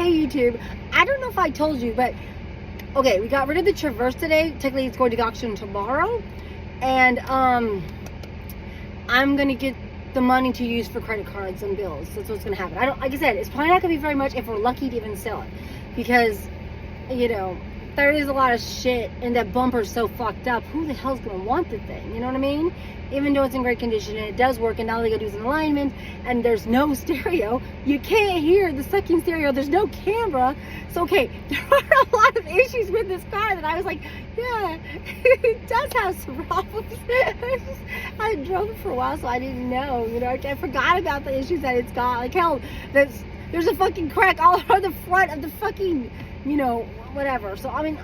Hey YouTube, I don't know if I told you, but okay, we got rid of the Traverse today. Technically it's going to auction tomorrow, and I'm gonna get the money to use for credit cards and bills. That's what's gonna happen. Like I said, it's probably not gonna be very much if we're lucky to even sell it, because you know there is a lot of shit and that bumper's so fucked up. Who the hell's gonna want the thing? You know what I mean? Even though it's in great condition and it does work, and all they gotta do is an alignment, and there's no stereo. You can't hear the sucking stereo. There's no camera. So okay, there are a lot of issues with this car that I was like, yeah, it does have some problems. I drove it for a while, so I didn't know. You know, I forgot about the issues that it's got. Like hell, there's a fucking crack all over the front of the fucking, you know, whatever. So I mean,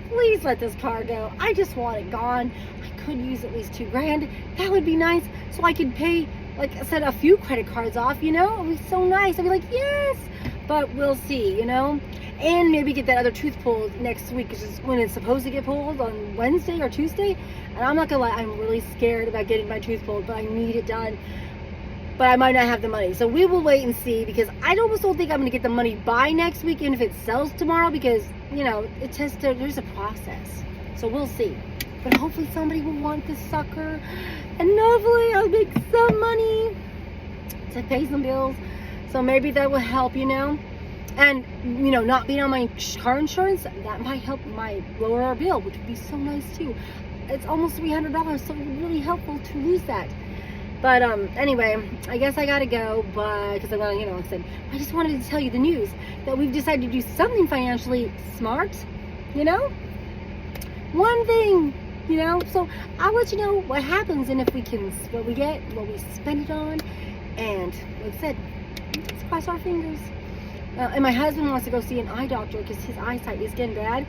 please let this car go. I just want it gone. I could use at least $2,000. That would be nice, so I could pay, like I said, a few credit cards off. You know, it would be so nice. I'd be like, yes, but we'll see. You know, and maybe get that other tooth pulled next week, which is when it's supposed to get pulled on Wednesday or Tuesday. And I'm not gonna lie, I'm really scared about getting my tooth pulled, but I need it done. But I might not have the money, so we will wait and see, because I almost don't think I'm gonna get the money by next week, even if it sells tomorrow, because you know there's a process. So we'll see. But hopefully somebody will want this sucker, and hopefully I'll make some money to pay some bills. So maybe that will help, you know. And you know, not being on my car insurance, that might help lower our bill, which would be so nice too. It's almost $300, so it would be really helpful to lose that. But anyway, I guess I gotta go, but because I'm gonna, you know, like I said, I just wanted to tell you the news that we've decided to do something financially smart, you know, one thing, you know. So I'll let you know what happens, and if we can, what we get, what we spend it on, and like I said, let's cross our fingers. And my husband wants to go see an eye doctor because his eyesight is getting bad,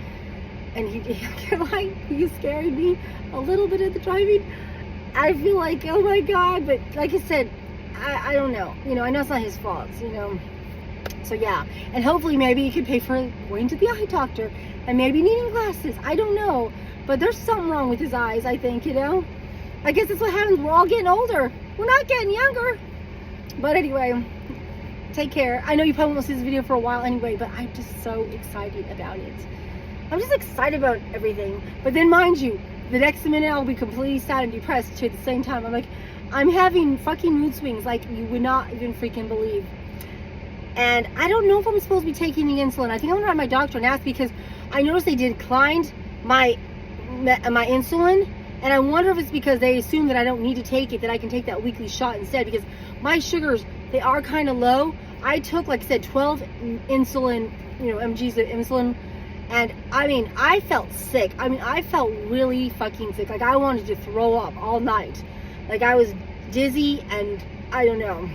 and he scared me a little bit at the driving. I feel like, oh my God, but like I said, I don't know. You know, I know it's not his fault, you know. So yeah, and hopefully maybe he could pay for going to the eye doctor and maybe needing glasses. I don't know, but there's something wrong with his eyes, I think, you know. I guess that's what happens. We're all getting older. We're not getting younger. But anyway, take care. I know you probably won't see this video for a while anyway, but I'm just so excited about it. I'm just excited about everything. But then mind you, the next minute I'll be completely sad and depressed too at the same time. I'm like, I'm having fucking mood swings like you would not even freaking believe. And I don't know if I'm supposed to be taking the insulin. I think I'm gonna write my doctor and ask, because I noticed they declined my insulin, and I wonder if it's because they assume that I don't need to take it, that I can take that weekly shot instead, because my sugars, they are kind of low. I took, like I said, 12 insulin, you know, mg's of insulin. And I mean, I felt sick. I mean, I felt really fucking sick. Like I wanted to throw up all night. Like I was dizzy, and I don't know.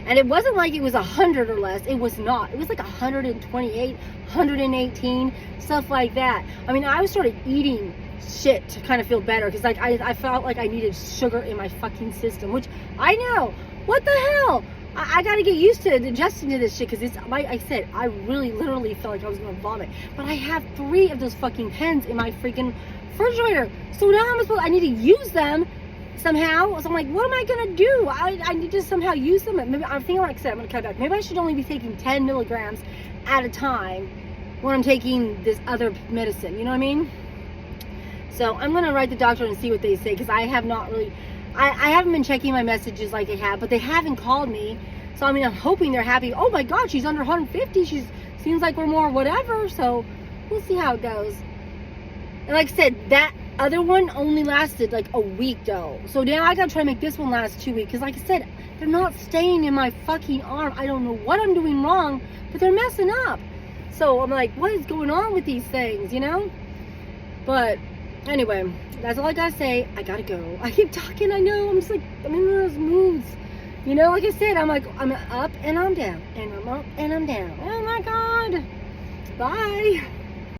And it wasn't like it was 100 or less. It was not. It was like 128, 118, stuff like that. I mean, I was sort of eating shit to kind of feel better, because like I felt like I needed sugar in my fucking system, which I know. What the hell? I gotta get used to adjusting to this shit, because it's, like I said, I really literally felt like I was gonna vomit. But I have 3 of those fucking pens in my freaking refrigerator. So now I need to use them somehow. So I'm like, what am I gonna do? I need to somehow use them. Maybe I'm thinking, like I said, I'm gonna cut back. Maybe I should only be taking 10 milligrams at a time when I'm taking this other medicine. You know what I mean? So I'm gonna write the doctor and see what they say, because I have not really. I haven't been checking my messages like they have, but they haven't called me. So, I mean, I'm hoping they're happy. Oh my God, she's under 150. Seems like we're more whatever. So, we'll see how it goes. And like I said, that other one only lasted like a week though. So now I gotta try to make this one last 2 weeks. Because like I said, they're not staying in my fucking arm. I don't know what I'm doing wrong, but they're messing up. So, I'm like, what is going on with these things, you know? But anyway, that's all I gotta say. I gotta go. I keep talking, I know. I'm just like, I'm in those moods. You know, like I said, I'm like, I'm up and I'm down. And I'm up and I'm down. Oh my God. Bye.